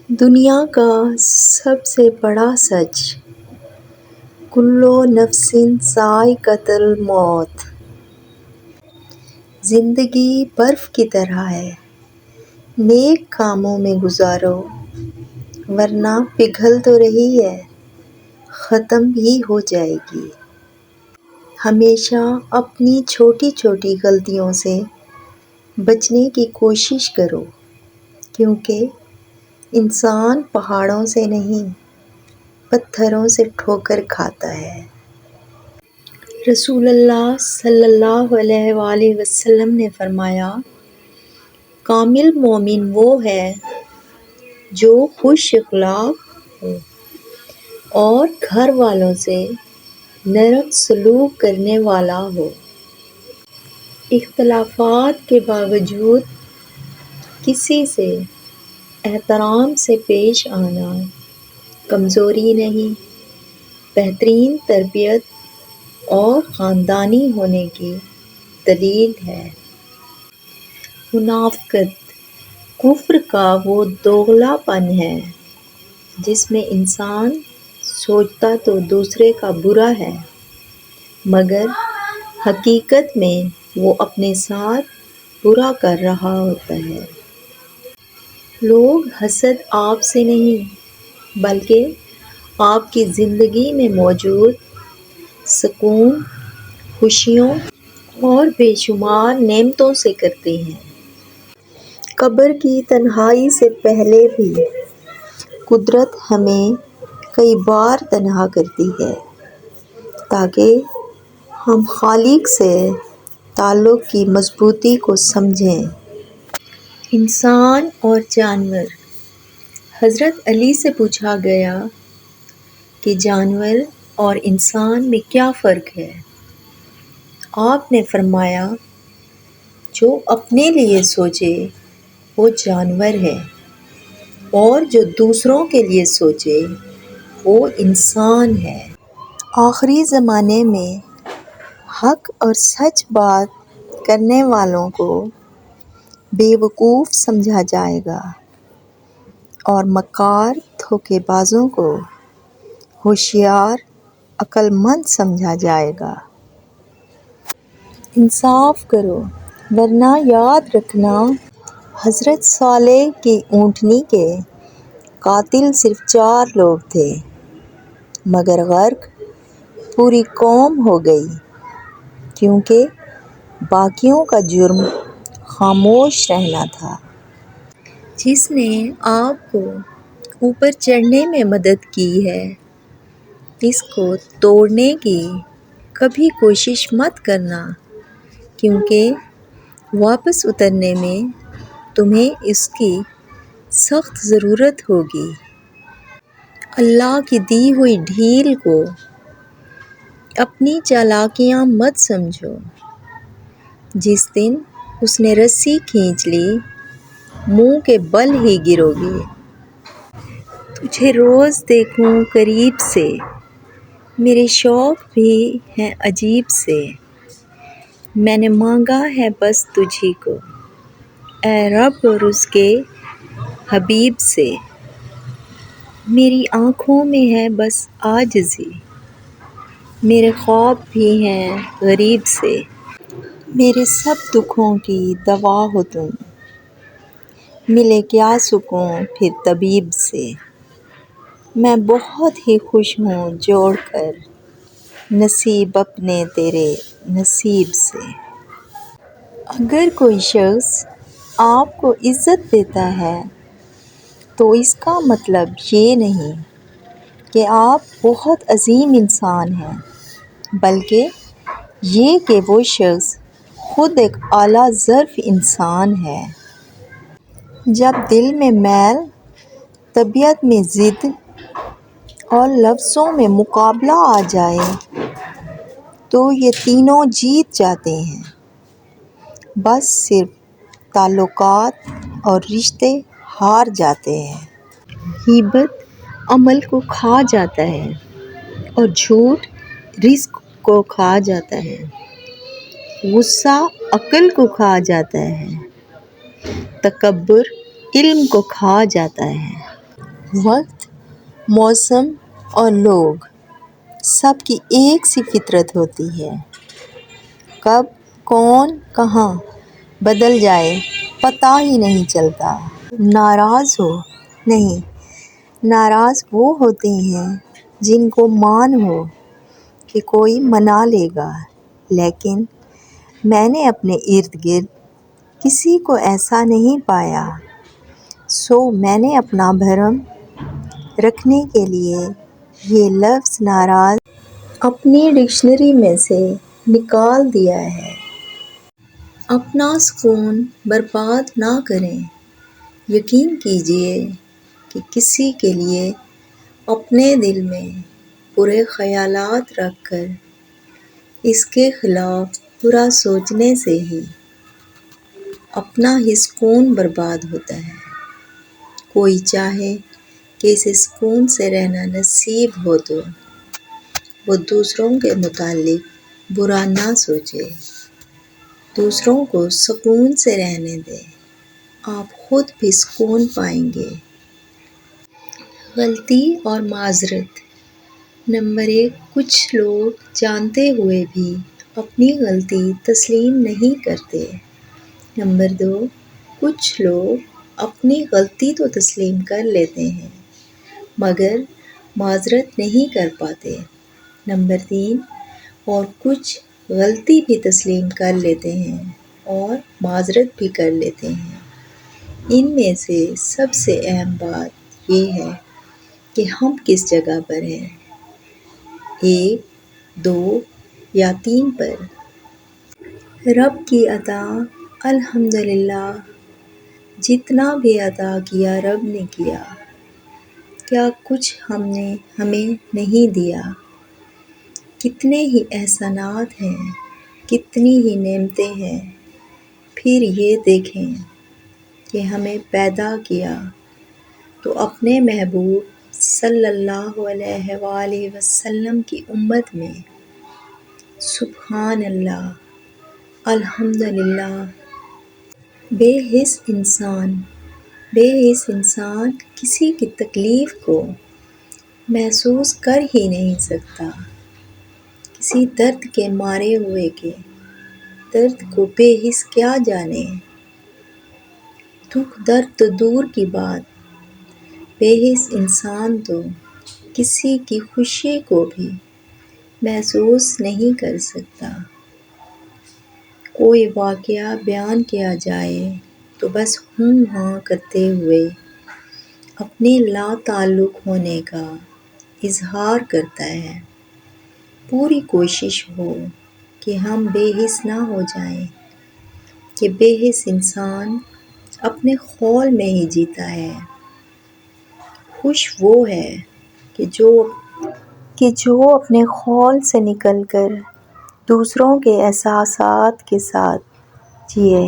دنیا کا سب سے بڑا سچ، کلو نفس ذائقۃ الموت، زندگی برف کی طرح ہے، نیک کاموں میں گزارو ورنہ پگھل تو رہی ہے، ختم بھی ہو جائے گی۔ ہمیشہ اپنی چھوٹی چھوٹی غلطیوں سے بچنے کی کوشش کرو، کیونکہ انسان پہاڑوں سے نہیں پتھروں سے ٹھوکر کھاتا ہے۔ رسول اللہ صلی اللہ علیہ وآلہ وسلم نے فرمایا، کامل مومن وہ ہے جو خوش اخلاق ہو اور گھر والوں سے نرم سلوک کرنے والا ہو۔ اختلافات کے باوجود کسی سے احترام سے پیش آنا کمزوری نہیں، بہترین تربیت اور خاندانی ہونے کی دلیل ہے۔ منافقت کفر کا وہ دوغلا پن ہے جس میں انسان سوچتا تو دوسرے کا برا ہے، مگر حقیقت میں وہ اپنے ساتھ برا کر رہا ہوتا ہے۔ لوگ حسد آپ سے نہیں بلکہ آپ کی زندگی میں موجود سکون، خوشیوں اور بے شمار نعمتوں سے کرتے ہیں۔ قبر کی تنہائی سے پہلے بھی قدرت ہمیں کئی بار تنہا کرتی ہے تاکہ ہم خالق سے تعلق کی مضبوطی کو سمجھیں۔ انسان اور جانور۔ حضرت علی سے پوچھا گیا کہ جانور اور انسان میں کیا فرق ہے؟ آپ نے فرمایا، جو اپنے لیے سوچے وہ جانور ہے اور جو دوسروں کے لیے سوچے وہ انسان ہے۔ آخری زمانے میں حق اور سچ بات کرنے والوں کو بے وقوف سمجھا جائے گا اور مکار دھوکے بازوں کو ہوشیار عقل مند سمجھا جائے گا۔ انصاف کرو ورنہ یاد رکھنا، حضرت صالح کی اونٹنی کے قاتل صرف 4 لوگ تھے، مگر غرق پوری قوم ہو گئی کیونکہ باقیوں کا جرم خاموش رہنا تھا۔ جس نے آپ کو اوپر چڑھنے میں مدد کی ہے، اس کو توڑنے کی کبھی کوشش مت کرنا، کیونکہ واپس اترنے میں تمہیں اس کی سخت ضرورت ہوگی۔ اللہ کی دی ہوئی ڈھیل کو اپنی چالاکیاں مت سمجھو، جس دن اس نے رسی کھینچ لی منہ کے بل ہی گرو گے۔ تجھے روز دیکھوں قریب سے، میرے شوق بھی ہیں عجیب سے، میں نے مانگا ہے بس تجھی کو، اے رب اور اس کے حبیب سے، میری آنکھوں میں ہے بس عاجزی، میرے خواب بھی ہیں غریب سے، میرے سب دکھوں کی دوا ہو تم، ملے کیا سکون پھر طبیب سے، میں بہت ہی خوش ہوں جوڑ کر نصیب اپنے تیرے نصیب سے۔ اگر کوئی شخص آپ کو عزت دیتا ہے تو اس کا مطلب یہ نہیں کہ آپ بہت عظیم انسان ہیں، بلکہ یہ کہ وہ شخص خود ایک اعلیٰ ظرف انسان ہے۔ جب دل میں میل، طبیعت میں ضد اور لفظوں میں مقابلہ آ جائے تو یہ تینوں جیت جاتے ہیں، بس صرف تعلقات اور رشتے ہار جاتے ہیں۔ غیبت عمل کو کھا جاتا ہے اور جھوٹ رزق کو کھا جاتا ہے، غصہ عقل کو کھا جاتا ہے، تکبر علم کو کھا جاتا ہے۔ وقت، موسم اور لوگ سب کی ایک سی فطرت ہوتی ہے۔ کب کون کہاں بدل جائے پتہ ہی نہیں چلتا۔ ناراض ہو نہیں، ناراض وہ ہوتے ہیں جن کو مان ہو کہ کوئی منا لے گا، لیکن میں نے اپنے ارد گرد کسی کو ایسا نہیں پایا، سو میں نے اپنا بھرم رکھنے کے لیے یہ لفظ ناراض اپنی ڈکشنری میں سے نکال دیا ہے۔ اپنا سکون برباد نہ کریں۔ یقین کیجیے کہ کسی کے لیے اپنے دل میں برے خیالات رکھ کر اس کے خلاف برا سوچنے سے ہی اپنا ہی سکون برباد ہوتا ہے۔ کوئی چاہے کہ اسے سکون سے رہنا نصیب ہو تو وہ دوسروں کے متعلق برا نہ سوچے، دوسروں کو سکون سے رہنے دے، آپ خود بھی سکون پائیں گے۔ غلطی اور معذرت۔ نمبر 1، کچھ لوگ جانتے ہوئے بھی اپنی غلطی تسلیم نہیں کرتے۔ نمبر 2، کچھ لوگ اپنی غلطی تو تسلیم کر لیتے ہیں مگر معذرت نہیں کر پاتے۔ نمبر 3، اور کچھ غلطی بھی تسلیم کر لیتے ہیں اور معذرت بھی کر لیتے ہیں۔ ان میں سے سب سے اہم بات یہ ہے کہ ہم کس جگہ پر ہیں، 1، 2 یا 3 پر۔ رب کی عطا الحمدللہ، جتنا بھی عطا کیا رب نے کیا، کیا کچھ ہمیں نہیں دیا؟ کتنے ہی احسانات ہیں، کتنی ہی نعمتیں ہیں۔ پھر یہ دیکھیں کہ ہمیں پیدا کیا تو اپنے محبوب صلی اللہ علیہ وآلہ وسلم کی امت میں۔ سبحان اللہ، الحمدللہ۔ بے حس انسان کسی کی تکلیف کو محسوس کر ہی نہیں سکتا، کسی درد کے مارے ہوئے کے درد کو بے حس کیا جانے۔ دکھ درد تو دور کی بات، بے حس انسان تو کسی کی خوشی کو بھی محسوس نہیں کر سکتا۔ کوئی واقعہ بیان کیا جائے تو بس ہوں ہاں کرتے ہوئے اپنے لا تعلق ہونے کا اظہار کرتا ہے۔ پوری کوشش ہو کہ ہم بے حس نہ ہو جائیں، کہ بے حس انسان اپنے خول میں ہی جیتا ہے۔ خوش وہ ہے کہ جو اپنے خول سے نکل کر دوسروں کے احساسات کے ساتھ جیے۔